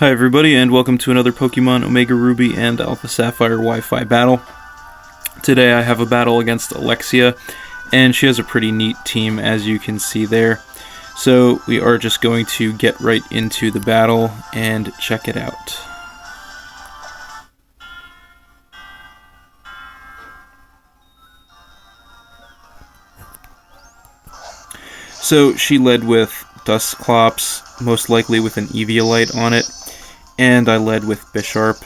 Hi everybody, and welcome to another Pokemon Omega Ruby and Alpha Sapphire Wi-Fi battle. Today I have a battle against Alexia, and she has a pretty neat team, as you can see there. So we are just going to get right into the battle and check it out. So she led with Dusclops, most likely with an Eviolite on it, and I led with B-Sharp,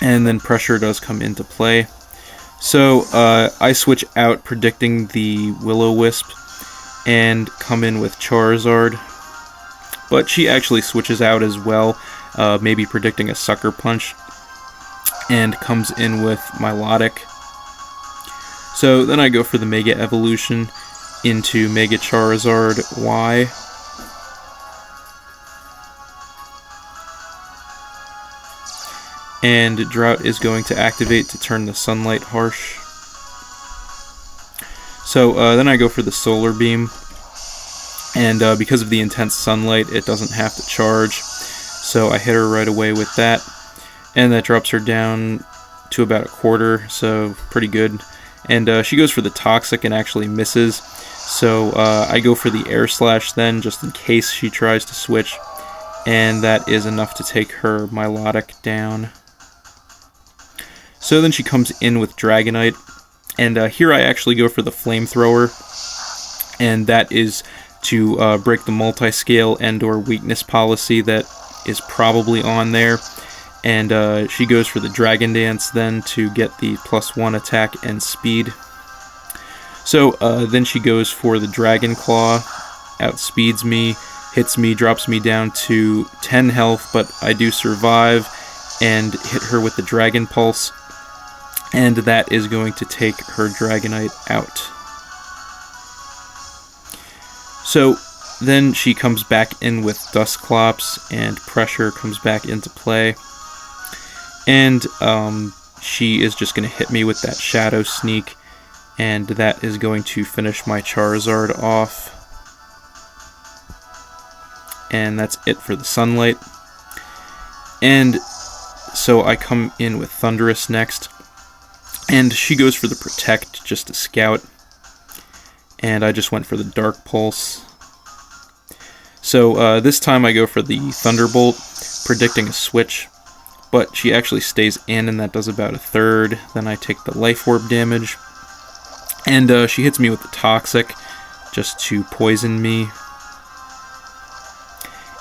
and then pressure does come into play. So I switch out predicting the Will-O-Wisp and come in with Charizard, but she actually switches out as well, maybe predicting a Sucker Punch, and comes in with Milotic. So then I go for the Mega Evolution into Mega Charizard Y. And Drought is going to activate to turn the Sunlight harsh. So then I go for the Solar Beam, and because of the intense sunlight it doesn't have to charge, so I hit her right away with that, and that drops her down to about a quarter, so pretty good. And she goes for the Toxic and actually misses, so I go for the Air Slash then, just in case she tries to switch, and that is enough to take her Milotic down. So then she comes in with Dragonite, and here I actually go for the Flamethrower, and that is to break the multi-scale and or weakness policy that is probably on there. And she goes for the Dragon Dance then to get the +1 attack and speed. So then she goes for the Dragon Claw, outspeeds me, hits me, drops me down to 10 health, but I do survive and hit her with the Dragon Pulse. And that is going to take her Dragonite out. So then she comes back in with Dusclops, and pressure comes back into play. And she is just going to hit me with that Shadow Sneak, and that is going to finish my Charizard off. And that's it for the Sunlight. And so I come in with Thundurus next. And she goes for the Protect just to scout, and I just went for the Dark Pulse. So this time I go for the Thunderbolt, predicting a switch, but she actually stays in, and that does about a third. Then I take the Life Orb damage, and she hits me with the Toxic just to poison me,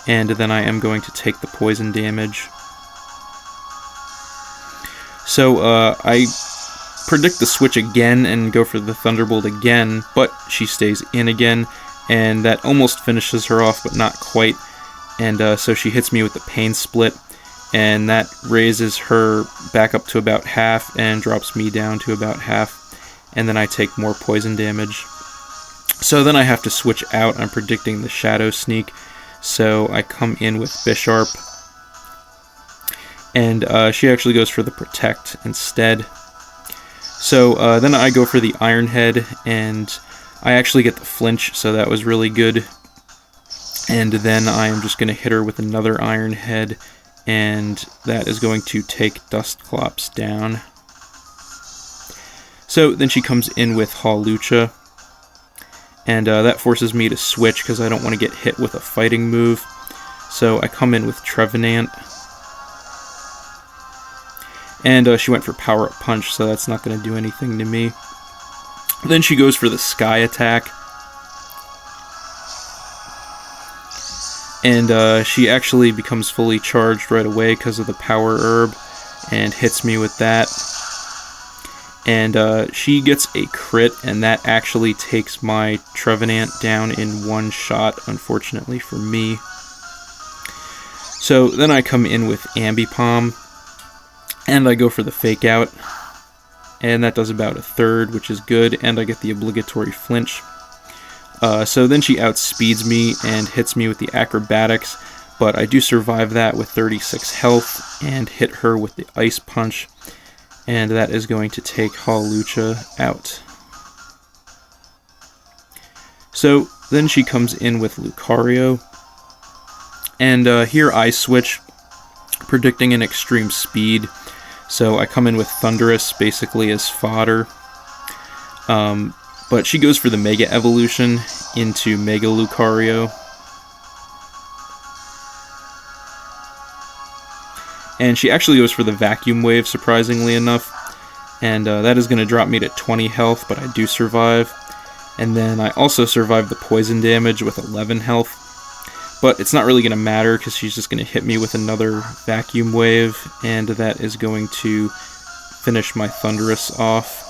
and then I am going to take the poison damage. So I predict the switch again and go for the Thunderbolt again, but she stays in again, and that almost finishes her off, but not quite. And so she hits me with the Pain Split, and that raises her back up to about half and drops me down to about half, and then I take more poison damage. So then I have to switch out. I'm predicting the Shadow Sneak, so I come in with B-Sharp, and she actually goes for the Protect instead. So then I go for the Iron Head, and I actually get the flinch, so that was really good. And then I am just going to hit her with another Iron Head, and that is going to take Dusclops down. So then she comes in with Hawlucha, and that forces me to switch because I don't want to get hit with a fighting move. So I come in with Trevenant. And she went for Power Up Punch, so that's not going to do anything to me. Then she goes for the Sky Attack. And she actually becomes fully charged right away because of the Power Herb, and hits me with that. And she gets a crit, and that actually takes my Trevenant down in one shot, unfortunately for me. So then I come in with Ambipom, and I go for the Fake Out, and that does about a third, which is good, and I get the obligatory flinch. So then she outspeeds me and hits me with the Acrobatics, but I do survive that with 36 health, and hit her with the Ice Punch, and that is going to take Hawlucha out. So then she comes in with Lucario, And here I switch, predicting an extreme speed. So I come in with Thundurus basically as fodder. But she goes for the Mega Evolution into Mega Lucario. And she actually goes for the Vacuum Wave, surprisingly enough. And that is going to drop me to 20 health, but I do survive. And then I also survive the poison damage with 11 health. But it's not really going to matter because she's just going to hit me with another Vacuum Wave. And that is going to finish my Thundurus off.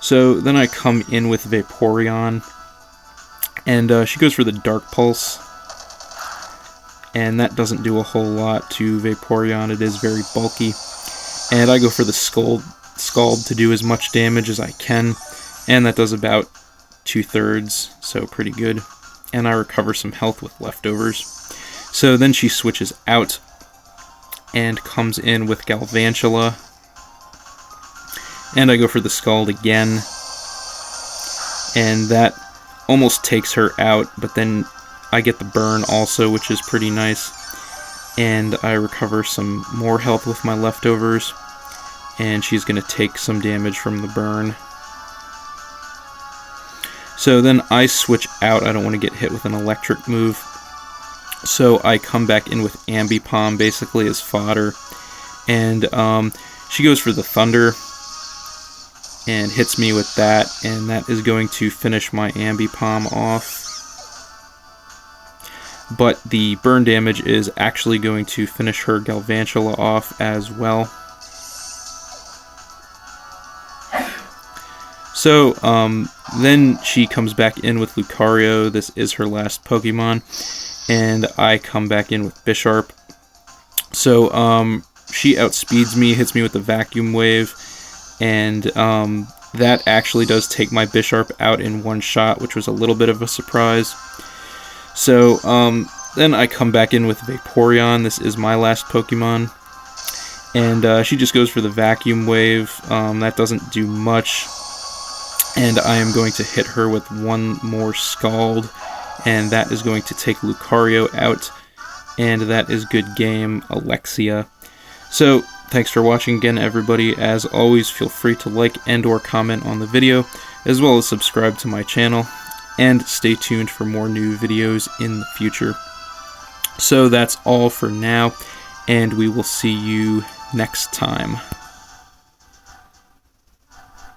So then I come in with Vaporeon. And she goes for the Dark Pulse. And that doesn't do a whole lot to Vaporeon. It is very bulky. And I go for the Scald to do as much damage as I can. And that does about 2/3, so pretty good. And I recover some health with leftovers. So then she switches out and comes in with Galvantula. And I go for the Scald again. And that almost takes her out, but then I get the burn also, which is pretty nice. And I recover some more health with my leftovers. And she's going to take some damage from the burn. So then I switch out. I don't want to get hit with an electric move. So I come back in with Ambipom basically as fodder. And she goes for the Thunder and hits me with that. And that is going to finish my Ambipom off. But the burn damage is actually going to finish her Galvantula off as well. So, then she comes back in with Lucario. This is her last Pokemon. And I come back in with Bisharp. So, she outspeeds me, hits me with the Vacuum Wave. And that actually does take my Bisharp out in one shot, which was a little bit of a surprise. So, then I come back in with Vaporeon. This is my last Pokemon. And she just goes for the Vacuum Wave. That doesn't do much. And I am going to hit her with one more Scald. And that is going to take Lucario out. And that is good game, Alexia. So, thanks for watching again, everybody. As always, feel free to like and or comment on the video, as well as subscribe to my channel. And stay tuned for more new videos in the future. So that's all for now, and we will see you next time.